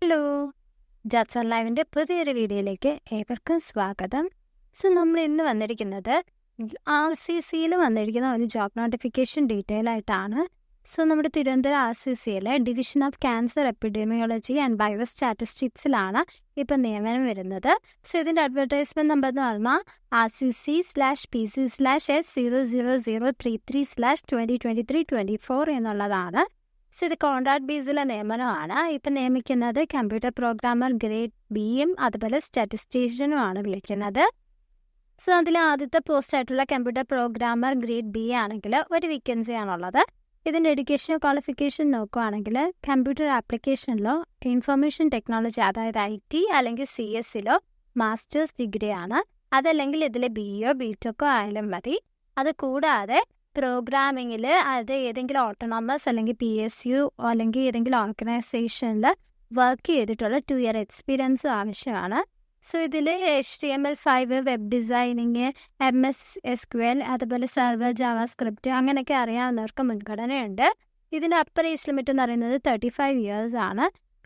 Hello, ജാറ്റ്സ് ലൈവിൻ്റെ പുതിയൊരു വീഡിയോയിലേക്ക് ഏവർക്കും സ്വാഗതം. നമ്മൾ ഇന്ന് വന്നിരിക്കുന്നത് RCCയിൽ വന്നിരിക്കുന്ന ഒരു ജോബ് നോട്ടിഫിക്കേഷൻ ഡീറ്റെയിൽ ആയിട്ടാണ്. നമ്മുടെ തിരുവനന്തപുരം RCCയിലെ division of cancer epidemiology and ബയോസ്റ്റാറ്റിസ്റ്റിക്സിലാണ് ഇപ്പം നിയമനം വരുന്നത്. ഇതിൻ്റെ അഡ്വർടൈസ്മെൻറ്റ് നമ്പർ എന്ന് പറഞ്ഞാൽ RCC/PC/S00033/2023-24 എന്നുള്ളതാണ്. ഇത് കോൺട്രാക്ട് ബേസിലെ നിയമനമാണ്. ഇപ്പം നിയമിക്കുന്നത് കമ്പ്യൂട്ടർ പ്രോഗ്രാമർ ഗ്രേഡ് ബിയും അതുപോലെ സ്റ്റാറ്റിസ്റ്റീഷ്യനുമാണ് വിളിക്കുന്നത്. അതിൽ ആദ്യത്തെ പോസ്റ്റായിട്ടുള്ള കമ്പ്യൂട്ടർ പ്രോഗ്രാമർ ഗ്രേഡ് ബി ആണെങ്കിൽ ഒരു വേക്കൻസിയാണുള്ളത്. ഇതിൻ്റെ എഡ്യൂക്കേഷൻ ക്വാളിഫിക്കേഷൻ നോക്കുകയാണെങ്കിൽ കമ്പ്യൂട്ടർ ആപ്ലിക്കേഷനിലോ ഇൻഫർമേഷൻ ടെക്നോളജി അതായത് IT അല്ലെങ്കിൽ CS മാസ്റ്റേഴ്സ് ഡിഗ്രിയാണ്. അതല്ലെങ്കിൽ ഇതിൽ BO BTechോ ആയാലും മതി. അത് കൂടാതെ പ്രോഗ്രാമിങ്ങിൽ അത് ഏതെങ്കിലും ഓട്ടോണമസ് അല്ലെങ്കിൽ PSU അല്ലെങ്കിൽ ഏതെങ്കിലും ഓർഗനൈസേഷനിൽ വർക്ക് ചെയ്തിട്ടുള്ള 2 year എക്സ്പീരിയൻസ് ആവശ്യമാണ്. ഇതിൽ HTML5 വെബ് ഡിസൈനിങ് MSSQL അതുപോലെ സെർവർ ജാവാസ്ക്രിപ്റ്റ് അങ്ങനെയൊക്കെ അറിയാവുന്നവർക്ക് മുൻഗണനയുണ്ട്. ഇതിൻ്റെ അപ്പർ ഏജ് ലിമിറ്റ് എന്ന് പറയുന്നത് 35 years ആണ്.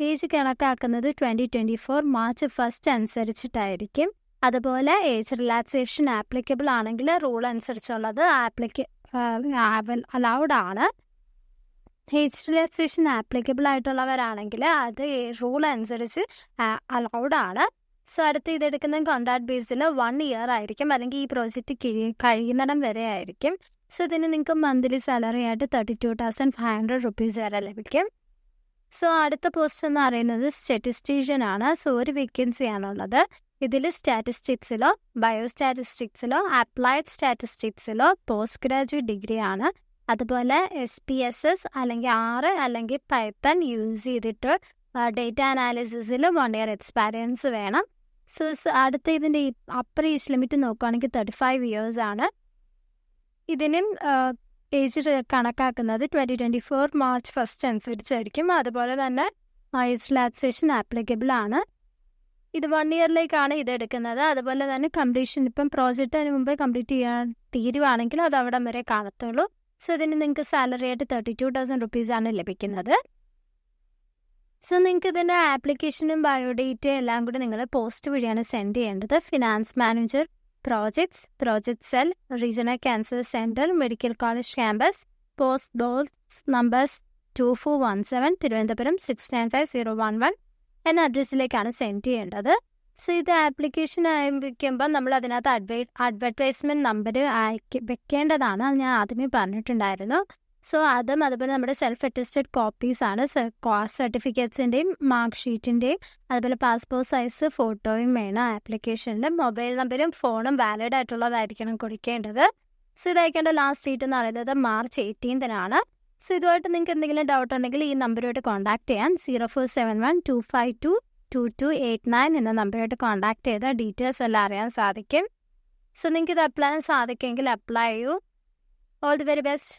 ഏജ് കണക്കാക്കുന്നത് 2024 March 1 അനുസരിച്ചിട്ടായിരിക്കും. അതുപോലെ ഏജ് റിലാക്സേഷൻ ആപ്ലിക്കബിൾ ആണെങ്കിൽ റൂൾ അനുസരിച്ചുള്ളത് അലൗഡ് ആണ്. ഏജ് റിലാക്സേഷൻ ആപ്ലിക്കബിൾ ആയിട്ടുള്ളവരാണെങ്കിൽ അത് റൂൾ അനുസരിച്ച് അലൗഡ് ആണ്. അടുത്ത് ഇതെടുക്കുന്ന കോൺട്രാക്ട് ബേസിൽ 1 year ആയിരിക്കും, അല്ലെങ്കിൽ ഈ പ്രോജക്റ്റ് കഴിയുന്നിടം വരെ ആയിരിക്കും. ഇതിന് നിങ്ങൾക്ക് മന്ത്ലി സാലറി ആയിട്ട് 32,500 rupees വരെ ലഭിക്കും. അടുത്ത പോസ്റ്റ് എന്ന് പറയുന്നത് സ്റ്റാറ്റിസ്റ്റീഷ്യൻ ആണ്. ഒരു വേക്കൻസിയാണുള്ളത്. ഇതിൽ സ്റ്റാറ്റിസ്റ്റിക്സിലോ ബയോസ്റ്റാറ്റിസ്റ്റിക്സിലോ അപ്ലൈഡ് സ്റ്റാറ്റിസ്റ്റിക്സിലോ പോസ്റ്റ് ഗ്രാജുവേറ്റ് ഡിഗ്രിയാണ്. അതുപോലെ SPSS അല്ലെങ്കിൽ R അല്ലെങ്കിൽ പൈത്തൺ യൂസ് ചെയ്തിട്ട് ഡേറ്റ അനാലിസിസിൽ 1 year എക്സ്പീരിയൻസ് വേണം. അടുത്ത ഇതിൻ്റെ അപ്പർ ഏജ് ലിമിറ്റ് നോക്കുകയാണെങ്കിൽ 35 years ആണ്. ഇതിനും ഏജ് കണക്കാക്കുന്നത് 2024 March 1 അനുസരിച്ചായിരിക്കും. അതുപോലെ തന്നെ ഏജ് റിലാക്സേഷൻ ആപ്ലിക്കബിൾ ആണ്. ഇത് 1 yearലേക്കാണ് ഇതെടുക്കുന്നത്. അതുപോലെ തന്നെ കംപ്ലീഷൻ ഇപ്പം പ്രോജക്റ്റ് അതിന് മുമ്പേ കംപ്ലീറ്റ് ചെയ്യാൻ തീരുവാണെങ്കിൽ അത് അവിടെ വരെ കാണത്തുള്ളൂ. ഇതിന് നിങ്ങൾക്ക് സാലറി ആയിട്ട് 32,000 rupees ആണ് ലഭിക്കുന്നത്. നിങ്ങൾക്ക് ഇതിൻ്റെ ആപ്ലിക്കേഷനും ബയോഡേറ്റയും എല്ലാം കൂടി നിങ്ങൾ പോസ്റ്റ് വഴിയാണ് സെൻഡ് ചെയ്യേണ്ടത്. Finance manager, project cell, regional cancer centre, medical college campus, post box numbers 2417 Thiruvananthapuram 695011 എന്ന അഡ്രസ്സിലേക്കാണ് സെൻഡ് ചെയ്യേണ്ടത്. ഇത് ആപ്ലിക്കേഷൻ അയക്കുമ്പോൾ നമ്മൾ അതിനകത്ത് അഡ്വർടൈസ്മെൻറ്റ് നമ്പർ വെക്കേണ്ടതാണ്. അത് ഞാൻ ആദ്യമേ പറഞ്ഞിട്ടുണ്ടായിരുന്നു. അതും അതുപോലെ നമ്മുടെ സെൽഫ് അറ്റസ്റ്റഡ് കോപ്പീസാണ്. സർട്ടിഫിക്കറ്റ്സിൻ്റെയും മാർക്ക് ഷീറ്റിൻ്റെയും അതുപോലെ പാസ്പോർട്ട് സൈസ് ഫോട്ടോയും വേണം ആപ്ലിക്കേഷനിൽ. മൊബൈൽ നമ്പരും ഫോണും വാലിഡ് ആയിട്ടുള്ളതായിരിക്കണം കൊടുക്കേണ്ടത്. ഇത് അയക്കേണ്ട ലാസ്റ്റ് ഡേറ്റ് എന്ന് പറയുന്നത് March 18 ഇതുമായിട്ട് നിങ്ങൾക്ക് എന്തെങ്കിലും ഡൗട്ട് ഉണ്ടെങ്കിൽ ഈ നമ്പറുമായിട്ട് കോൺടാക്ട് ചെയ്യാൻ 047125222289 എന്ന നമ്പറുമായിട്ട് കോൺടാക്ട് ചെയ്താൽ ഡീറ്റെയിൽസ് എല്ലാം അറിയാൻ സാധിക്കും. നിങ്ങൾക്ക് ഇത് അപ്ലൈ ചെയ്യാൻ സാധിക്കുമെങ്കിൽ അപ്ലൈ ചെയ്യൂ. All the very best.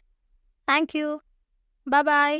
Thank you. Bye-bye.